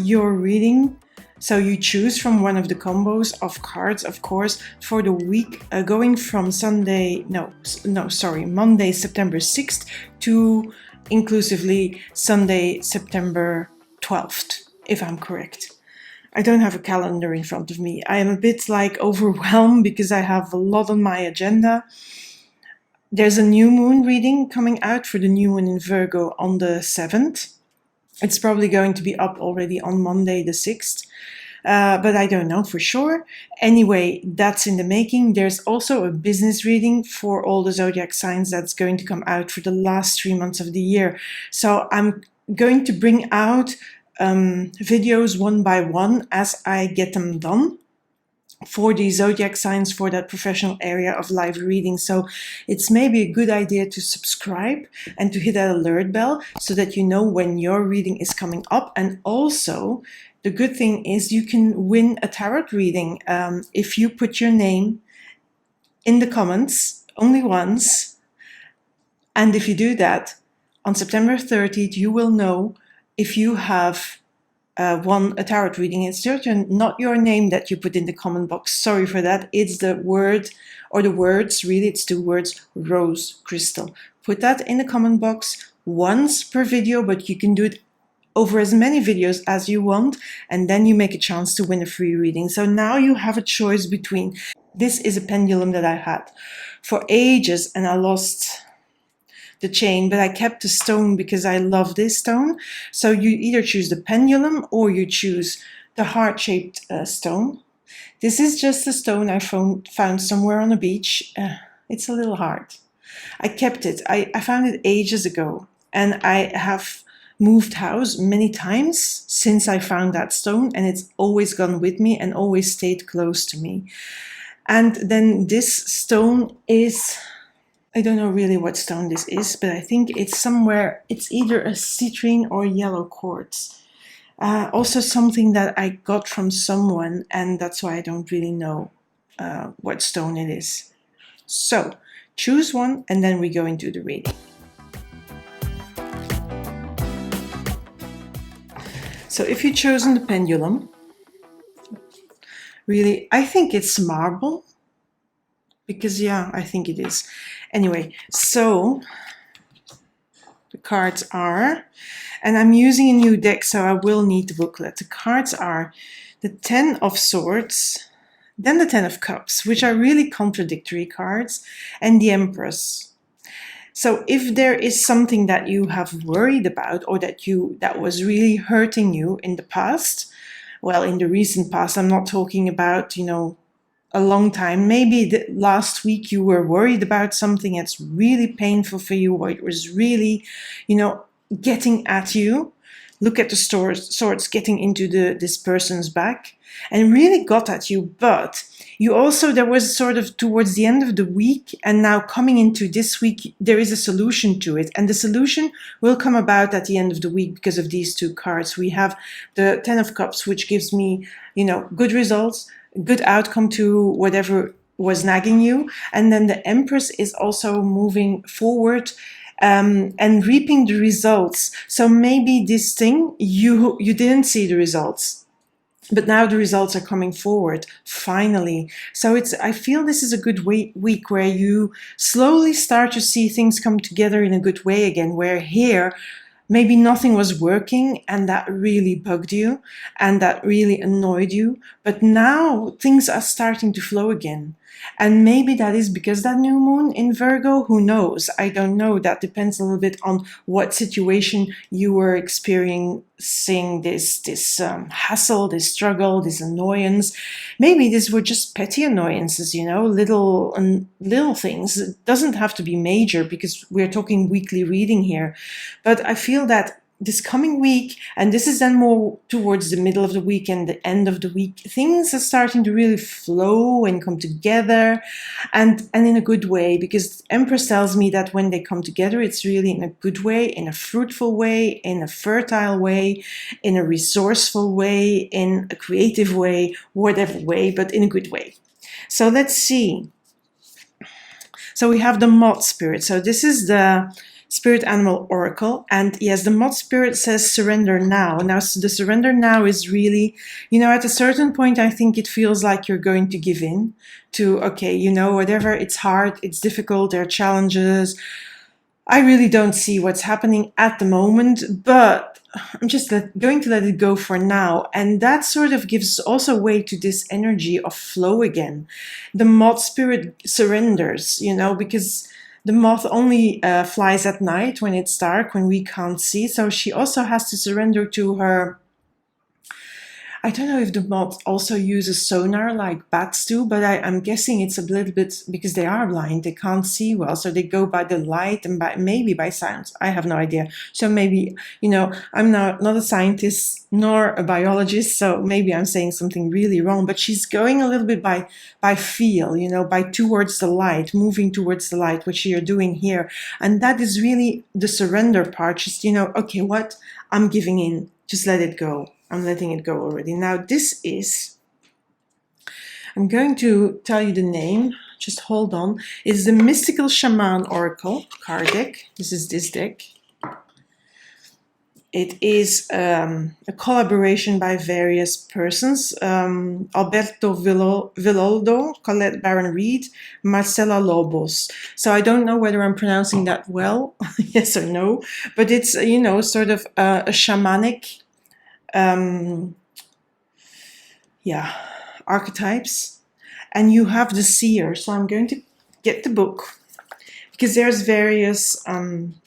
your reading. So you choose from one of the combos of cards, of course, for the week going from Monday, September 6th to inclusively Sunday, September 12th, if I'm correct. I don't have a calendar in front of me. I am a bit like overwhelmed because I have a lot on my agenda. There's a new moon reading coming out for the new moon in Virgo on the 7th. It's probably going to be up already on Monday the 6th. But I don't know for sure. Anyway, that's in the making. There's also a business reading for all the zodiac signs that's going to come out for the last 3 months of the year. So I'm going to bring out videos one by one as I get them done for the zodiac signs for that professional area of live reading. So it's maybe a good idea to subscribe and to hit that alert bell so that you know when your reading is coming up. And also, the good thing is you can win a tarot reading if you put your name in the comments only once. And if you do that, on September 30th, you will know if you have won a tarot reading. It's certain not your name that you put in the comment box. Sorry for that. It's the word or the words, really, it's 2 words, Rose Crystal. Put that in the comment box once per video, but you can do it over as many videos as you want, and then you make a chance to win a free reading. So now you have a choice between, this is a pendulum that I had for ages and I lost the chain, but I kept the stone because I love this stone. So you either choose the pendulum or you choose the heart-shaped stone. This is just a stone I found somewhere on a beach. It's a little hard. I kept it. I found it ages ago, and I have moved house many times since I found that stone, and it's always gone with me and always stayed close to me. And then this stone is, I don't know really what stone this is, but I think it's somewhere, it's either a citrine or yellow quartz. Also something that I got from someone, and that's why I don't really know what stone it is. So choose one and then we go into the reading. So if you've chosen the pendulum, really, I think it's marble. Because, yeah, I think it is. Anyway, so the cards are, and I'm using a new deck, so I will need the booklet. The cards are the 10 of Swords, then the 10 of Cups, which are really contradictory cards, and the Empress. So if there is something that you have worried about or that was really hurting you in the past, well, in the recent past, I'm not talking about, a long time. Maybe last week you were worried about something that's really painful for you, or it was really, getting at you. Look at the swords getting into this person's back and really got at you. But you also, there was sort of towards the end of the week and now coming into this week, there is a solution to it. And the solution will come about at the end of the week because of these 2 cards. We have the 10 of Cups, which gives me, good results, good outcome to whatever was nagging you. And then the Empress is also moving forward and reaping the results. So maybe this thing, you didn't see the results, but now the results are coming forward, finally. So I feel this is a good week where you slowly start to see things come together in a good way again, where here, maybe nothing was working and that really bugged you and that really annoyed you. But now things are starting to flow again. And maybe that is because that new moon in Virgo, who knows? I don't know. That depends a little bit on what situation you were experiencing this hassle, this struggle, this annoyance. Maybe these were just petty annoyances, little things. It doesn't have to be major because we're talking weekly reading here. But I feel that this coming week, and this is then more towards the middle of the week and the end of the week, things are starting to really flow and come together, and in a good way, because Empress tells me that when they come together, it's really in a good way, in a fruitful way, in a fertile way, in a resourceful way, in a creative way, whatever way, but in a good way. So let's see. So we have the Moth Spirit. So this is the Spirit Animal Oracle. And yes, the Moth Spirit says surrender now. Now, so the surrender now is really, at a certain point, I think it feels like you're going to give in to, okay, whatever, it's hard, it's difficult, there are challenges. I really don't see what's happening at the moment, but I'm just going to let it go for now. And that sort of gives also way to this energy of flow again. The moth spirit surrenders, because the moth only flies at night when it's dark, when we can't see. So she also has to surrender to her. I don't know if the moth also uses sonar like bats do, but I'm guessing it's a little bit, because they are blind, they can't see well, so they go by the light and maybe by sounds. I have no idea. So maybe, I'm not a scientist nor a biologist, so maybe I'm saying something really wrong, but she's going a little bit by feel, by towards the light, moving towards the light, which you're doing here. And that is really the surrender part, just, okay, what? I'm giving in, just let it go. I'm letting it go already. Now this is, I'm going to tell you the name, just hold on. It's the Mystical Shaman Oracle card deck. This is this deck. It is a collaboration by various persons. Alberto Villoldo, Colette Baron-Reed, Marcela Lobos. So I don't know whether I'm pronouncing that well, yes or no, but it's, sort of a shamanic archetypes, and you have the seer. So I'm going to get the book, because there's various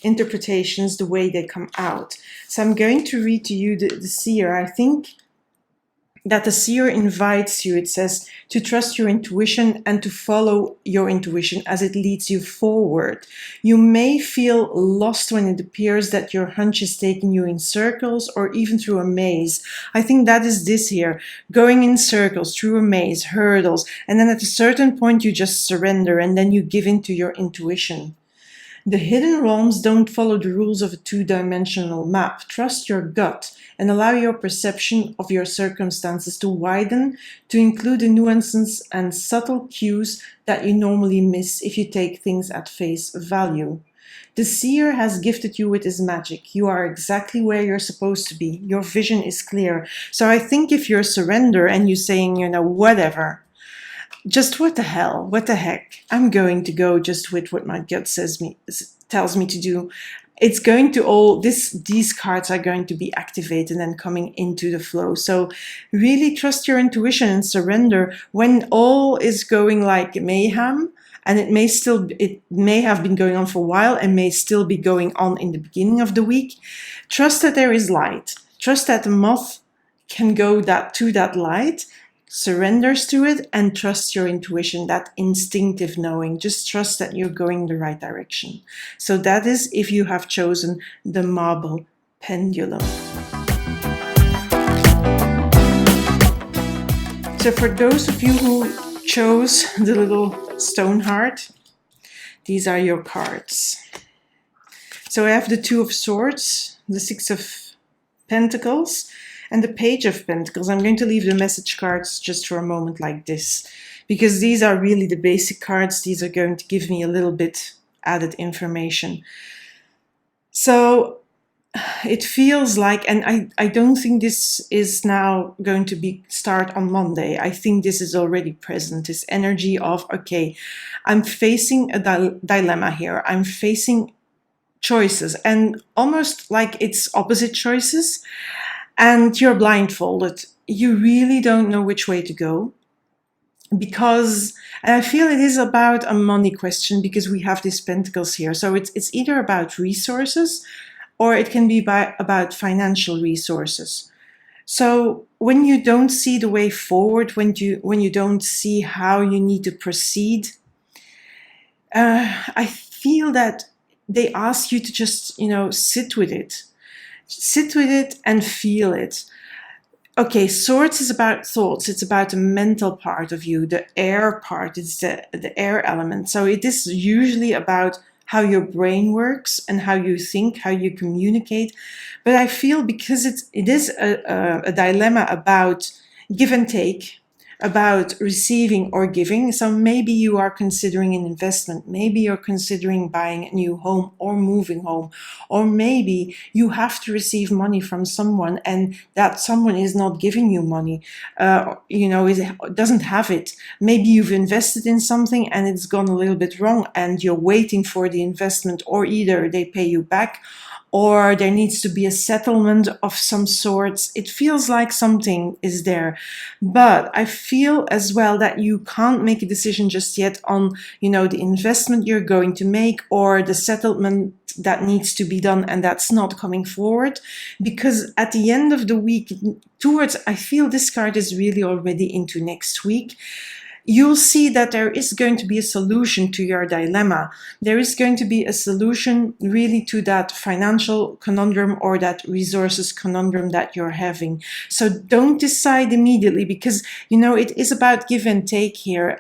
interpretations the way they come out. So I'm going to read to you the seer. I think that the seer invites you, it says, to trust your intuition and to follow your intuition as it leads you forward. You may feel lost when it appears that your hunch is taking you in circles or even through a maze. I think that is this here, going in circles, through a maze, hurdles, and then at a certain point you just surrender and then you give in to your intuition. The hidden realms don't follow the rules of a two-dimensional map. Trust your gut and allow your perception of your circumstances to widen, to include the nuances and subtle cues that you normally miss if you take things at face value. The seer has gifted you with his magic. You are exactly where you're supposed to be. Your vision is clear. So I think if you're surrender and you're saying, whatever, just what the hell, what the heck, I'm going to go just with what my gut tells me to do. It's going to these cards are going to be activated and coming into the flow. So really trust your intuition and surrender when all is going like mayhem. And it may have been going on for a while and may still be going on in the beginning of the week. Trust that there is light. Trust that the moth can go to that light, surrenders to it, and trust your intuition, that instinctive knowing. Just trust that you're going the right direction. So that is if you have chosen the marble pendulum. So for those of you who chose the little stone heart, these are your cards. So I have the Two of Swords, the Six of Pentacles, and the Page of Pentacles. I'm going to leave the message cards just for a moment like this, because these are really the basic cards. These are going to give me a little bit added information. So it feels like, and I don't think this is now going to start on Monday. I think this is already present, this energy of, okay, I'm facing a dilemma here. I'm facing choices, and almost like it's opposite choices. And you're blindfolded. You really don't know which way to go. And I feel it is about a money question, because we have these pentacles here. So it's either about resources, or it can be about financial resources. So when you don't see the way forward, when you don't see how you need to proceed, I feel that they ask you to just, sit with it. Sit with it and feel it. Okay, Swords is about thoughts. It's about the mental part of you, the air part. It's the air element. So it is usually about how your brain works and how you think, how you communicate. But I feel because it is a dilemma about give and take, about receiving or giving. So maybe you are considering an investment, maybe you're considering buying a new home or moving home, or maybe you have to receive money from someone and that someone is not giving you money, doesn't have it. Maybe you've invested in something and it's gone a little bit wrong and you're waiting for the investment, or either they pay you back or there needs to be a settlement of some sorts. It feels like something is there. But I feel as well that you can't make a decision just yet on, the investment you're going to make or the settlement that needs to be done and that's not coming forward. Because at the end of the week, I feel this card is really already into next week. You'll see that there is going to be a solution to your dilemma. There is going to be a solution really to that financial conundrum or that resources conundrum that you're having. So don't decide immediately, because, it is about give and take here.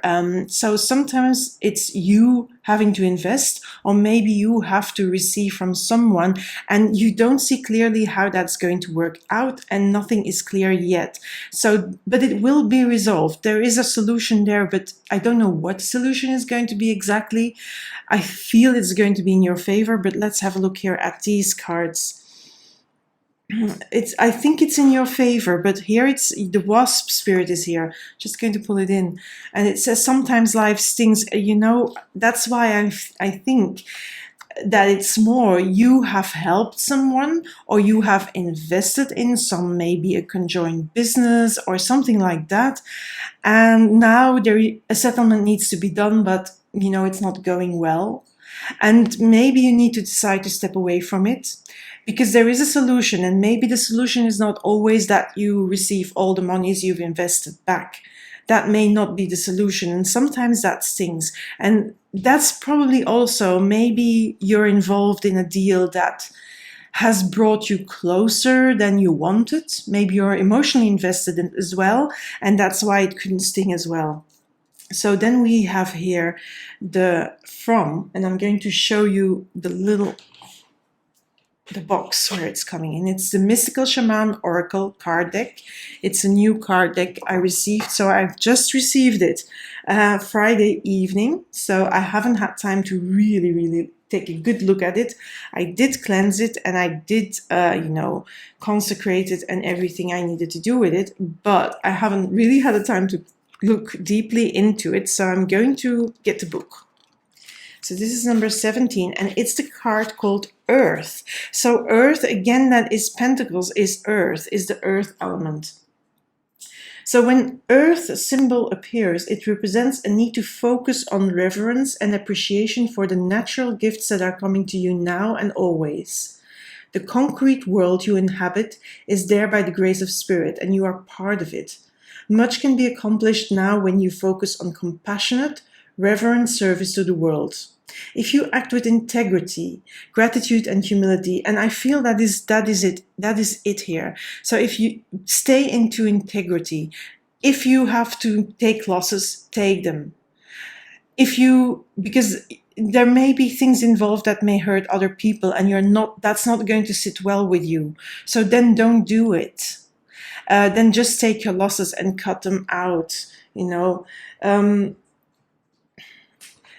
So sometimes it's you having to invest, or maybe you have to receive from someone and you don't see clearly how that's going to work out and nothing is clear yet. So, but it will be resolved. There is a solution there, but I don't know what the solution is going to be exactly. I feel it's going to be in your favor, but let's have a look here at these cards. I think it's in your favor, but here it's the wasp spirit is here. Just going to pull it in, and it says sometimes life stings. That's why I think that it's more you have helped someone or you have invested in some, maybe a conjoined business or something like that, and now a settlement needs to be done, but it's not going well, and maybe you need to decide to step away from it. Because there is a solution, and maybe the solution is not always that you receive all the monies you've invested back. That may not be the solution, and sometimes that stings. And that's probably also, maybe you're involved in a deal that has brought you closer than you wanted. Maybe you're emotionally invested in it as well, and that's why it couldn't sting as well. So then we have here the from, and I'm going to show you the box where it's coming in. It's the Mystical Shaman Oracle card deck. It's a new card deck I received. So I've just received it Friday evening. So I haven't had time to really take a good look at it. I did cleanse it and I did, consecrate it and everything I needed to do with it. But I haven't really had the time to look deeply into it. So I'm going to get the book. So this is number 17, and it's the card called Earth. So Earth, again, that is Pentacles, is Earth, is the Earth element. So when Earth symbol appears, it represents a need to focus on reverence and appreciation for the natural gifts that are coming to you now and always. The concrete world you inhabit is there by the grace of Spirit, and you are part of it. Much can be accomplished now when you focus on compassionate, reverent service to the world. If you act with integrity, gratitude, and humility, and I feel that is it here. So if you stay into integrity, if you have to take losses, take them. Because there may be things involved that may hurt other people, and that's not going to sit well with you. So then don't do it. Then just take your losses and cut them out.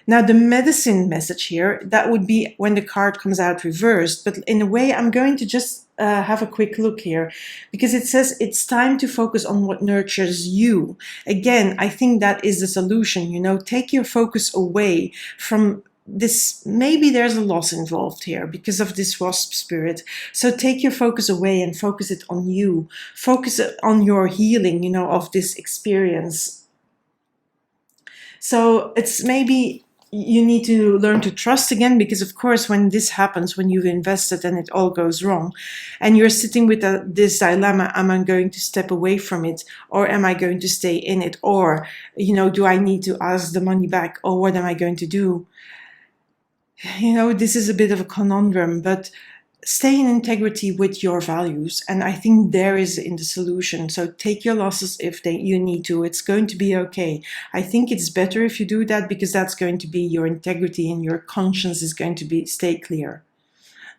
Now, the medicine message here, that would be when the card comes out reversed. But in a way, I'm going to just have a quick look here, because it says it's time to focus on what nurtures you. Again, I think that is the solution. Take your focus away from this. Maybe there's a loss involved here because of this wasp spirit. So take your focus away and focus it on you. Focus on your healing, of this experience. So it's maybe you need to learn to trust again, because of course when this happens, when you've invested and it all goes wrong and you're sitting with this dilemma, am I going to step away from it, or am I going to stay in it, or do I need to ask the money back, or what am I going to do? This is a bit of a conundrum, but stay in integrity with your values, and I think there is in the solution. So take your losses if you need to. It's going to be okay. I think it's better if you do that, because that's going to be your integrity and your conscience is going to stay clear.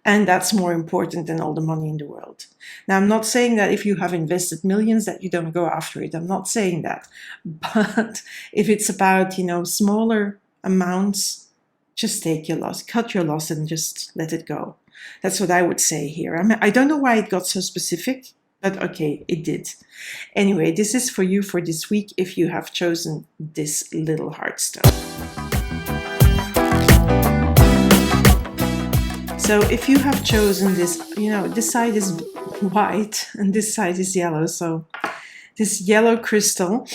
And that's more important than all the money in the world. Now, I'm not saying that if you have invested millions that you don't go after it. I'm not saying that. But if it's about, smaller amounts, just take your loss, cut your loss and just let it go. That's what I would say here. I don't know why it got so specific, but okay, it did. Anyway, this is for you for this week if you have chosen this little heartstone. So if you have chosen this, this side is white and this side is yellow. So this yellow crystal,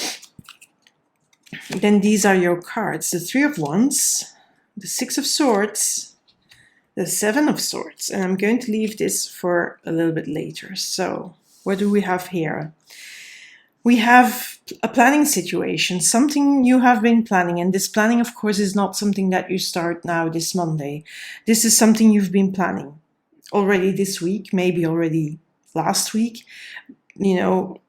then these are your cards. The Three of Wands, the Six of Swords, the Seven of Swords. And I'm going to leave this for a little bit later. So what do we have here? We have a planning situation, something you have been planning. And this planning, of course, is not something that you start now this Monday. This is something you've been planning already this week, maybe already last week, the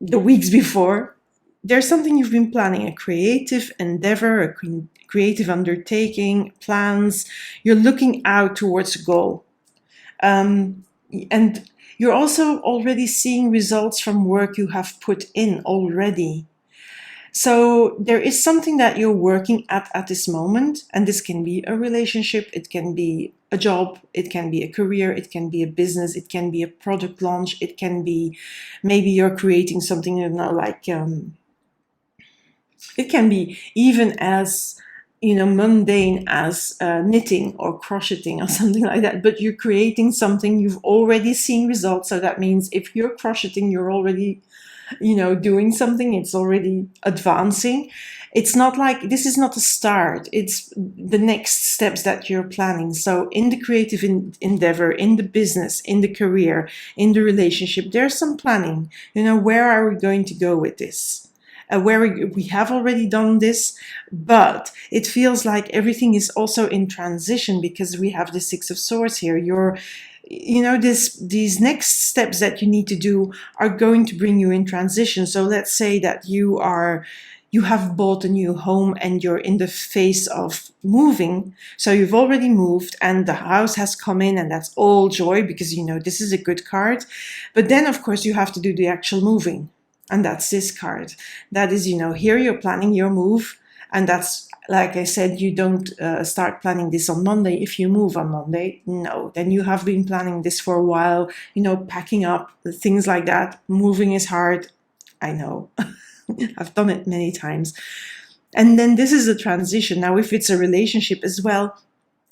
weeks before. There's something you've been planning, a creative endeavor, a creative undertaking, plans. You're looking out towards a goal. And you're also already seeing results from work you have put in already. So there is something that you're working at this moment, and this can be a relationship, it can be a job, it can be a career, it can be a business, it can be a product launch, it can be maybe you're creating something, like it can be even as mundane as knitting or crocheting or something like that, but you're creating something, you've already seen results. So that means if you're crocheting, you're already, doing something, it's already advancing. It's not like, this is not a start, it's the next steps that you're planning. So in the creative endeavor, in the business, in the career, in the relationship, there's some planning. Where are we going to go with this? Where we have already done this, but it feels like everything is also in transition because we have the Six of Swords here. These next steps that you need to do are going to bring you in transition. So let's say that you have bought a new home and you're in the phase of moving. So you've already moved and the house has come in, and that's all joy because this is a good card. But then of course you have to do the actual moving. And that's this card. That is, here you're planning your move. And that's, like I said, you don't start planning this on Monday. If you move on Monday, no. Then you have been planning this for a while, packing up, things like that. Moving is hard. I know. I've done it many times. And then this is a transition. Now, if it's a relationship as well,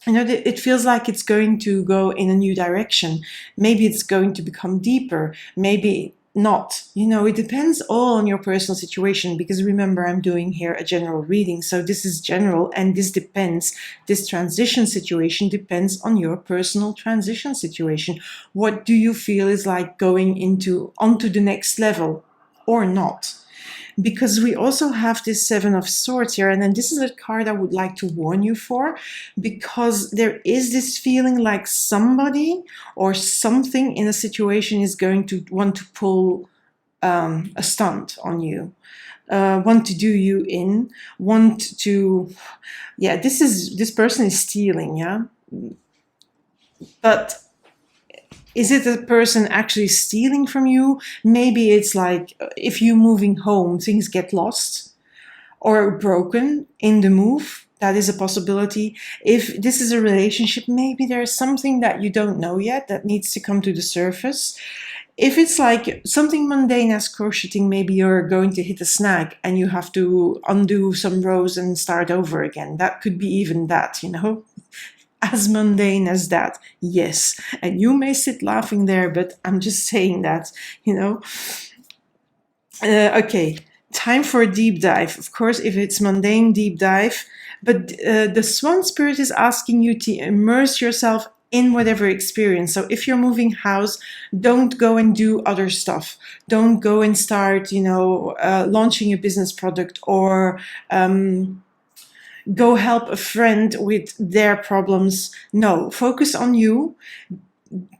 it feels like it's going to go in a new direction. Maybe it's going to become deeper. Maybe not. It depends all on your personal situation, because remember, I'm doing here a general reading. So this is general, and this transition situation depends on your personal transition situation. What do you feel is like going onto the next level or not? Because we also have this Seven of Swords here, and then this is a card I would like to warn you for, because there is this feeling like somebody or something in a situation is going to want to pull a stunt on you, want to do you in, this person is stealing, yeah? But is it a person actually stealing from you? Maybe it's like if you're moving home, things get lost or broken in the move. That is a possibility. If this is a relationship, maybe there's something that you don't know yet that needs to come to the surface. If it's like something mundane as crocheting, maybe you're going to hit a snag and you have to undo some rows and start over again. That could be even that, As mundane as that, yes. And you may sit laughing there, but I'm just saying that, Okay, time for a deep dive. Of course, if it's mundane, deep dive. But the Swan Spirit is asking you to immerse yourself in whatever experience. So if you're moving house, don't go and do other stuff. Don't go and start, launching a business product or go help a friend with their problems. No, focus on you.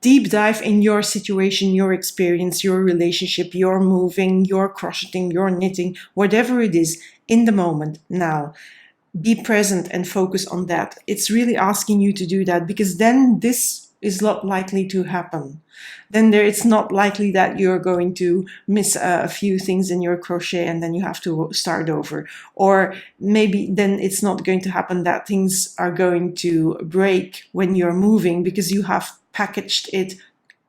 Deep dive in your situation, your experience, your relationship, your moving, your crocheting, your knitting, whatever it is in the moment now. Be present and focus on that. It's really asking you to do that, because then this is not likely to happen. Then it's not likely that you're going to miss a few things in your crochet and then you have to start over. Or maybe then it's not going to happen that things are going to break when you're moving, because you have packaged it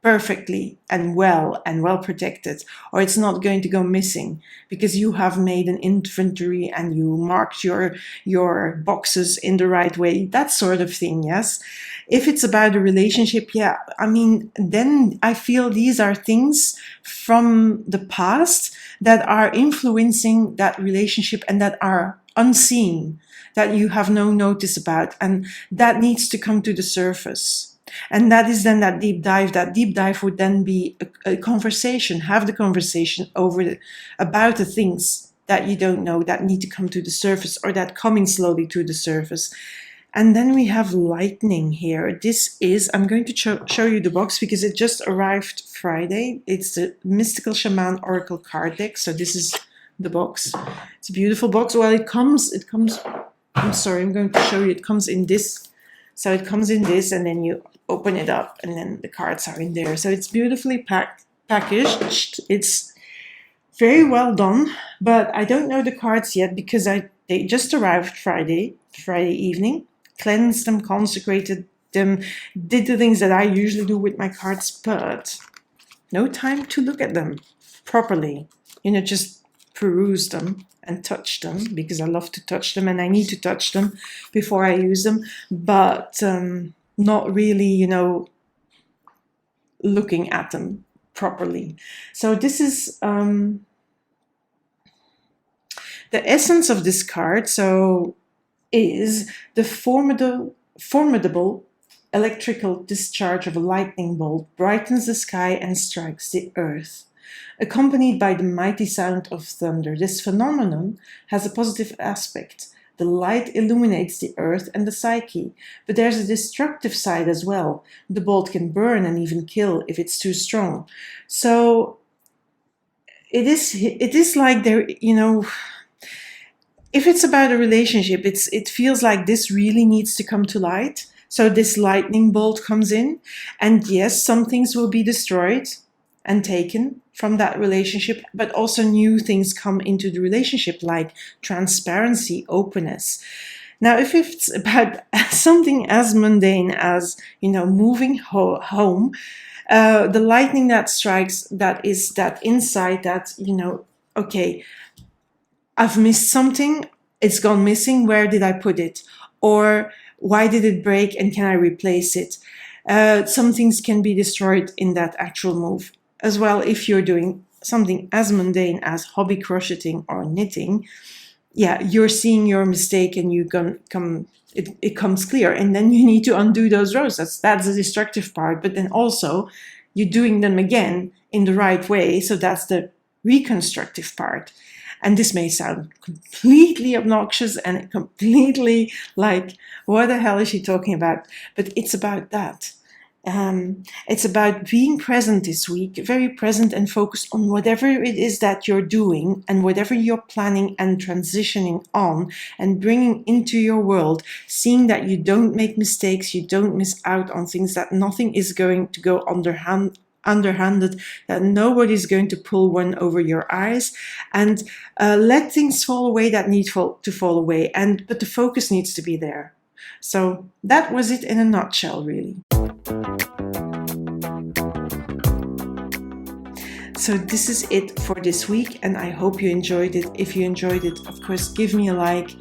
perfectly and well protected. Or it's not going to go missing because you have made an inventory and you marked your boxes in the right way, that sort of thing. Yes, if it's about a relationship, yeah, I mean, then I feel these are things from the past that are influencing that relationship and that are unseen, that you have no notice about, and that needs to come to the surface. And that is then that deep dive. That deep dive would then be a conversation, have the conversation about the things that you don't know, that need to come to the surface, or that coming slowly to the surface. And then we have lightning here. This is, I'm going to show you the box because it just arrived Friday. It's the Mystical Shaman Oracle card deck. So this is the box. It's a beautiful box. Well, it comes, I'm sorry, I'm going to show you. It comes in this. So it comes in this, and then you open it up, and then the cards are in there. So it's beautifully packaged. It's very well done, but I don't know the cards yet because they just arrived Friday evening. Cleansed them, consecrated them, did the things that I usually do with my cards, but no time to look at them properly. Just peruse them and touch them, because I love to touch them and I need to touch them before I use them, but not really, looking at them properly. So this is the essence of this card. So is the formidable electrical discharge of a lightning bolt brightens the sky and strikes the earth, accompanied by the mighty sound of thunder. This phenomenon has a positive aspect. The light illuminates the earth and the psyche, but there's a destructive side as well. The bolt can burn and even kill if it's too strong. So it is like there, if it's about a relationship, it feels like this really needs to come to light. So this lightning bolt comes in, and yes, some things will be destroyed and taken from that relationship, but also new things come into the relationship, like transparency, openness. Now, if it's about something as mundane as, moving home, the lightning that strikes, that is that insight that, okay, I've missed something, it's gone missing, where did I put it? Or why did it break and can I replace it? Some things can be destroyed in that actual move. As well, if you're doing something as mundane as hobby crocheting or knitting, yeah, you're seeing your mistake and it comes clear, and then you need to undo those rows. That's the destructive part, but then also you're doing them again in the right way, so that's the reconstructive part. And this may sound completely obnoxious and completely like, what the hell is she talking about? But it's about that. It's about being present this week, very present and focused on whatever it is that you're doing and whatever you're planning and transitioning on and bringing into your world, seeing that you don't make mistakes, you don't miss out on things, that nothing is going to go underhanded, that nobody's going to pull one over your eyes, and let things fall away that need to fall away, but the focus needs to be there. So that was it in a nutshell, really. So this is it for this week, and I hope you enjoyed it. If you enjoyed it, of course, give me a like.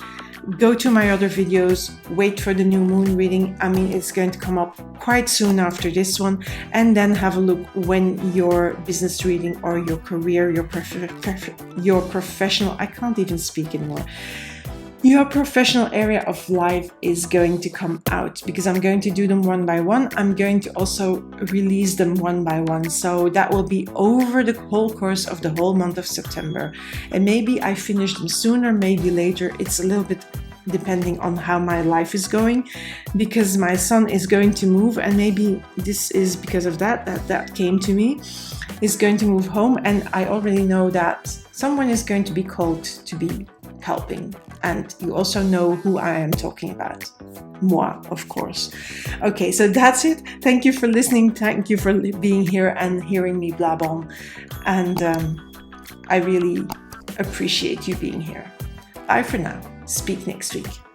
Go to my other videos, wait for the new moon reading. I mean, it's going to come up quite soon after this one, and then have a look when your business reading or your career, your professional, I can't even speak anymore, your professional area of life is going to come out, because I'm going to do them one by one. I'm going to also release them one by one. So that will be over the whole course of the whole month of September. And maybe I finish them sooner, maybe later. It's a little bit depending on how my life is going, because my son is going to move, and maybe this is because of that came to me. He's going to move home, and I already know that someone is going to be called to be helping. And you also know who I am talking about. moi, of course. Okay, so that's it. Thank you for listening. Thank you for being here and hearing me blab on. And I really appreciate you being here. Bye for now. Speak next week.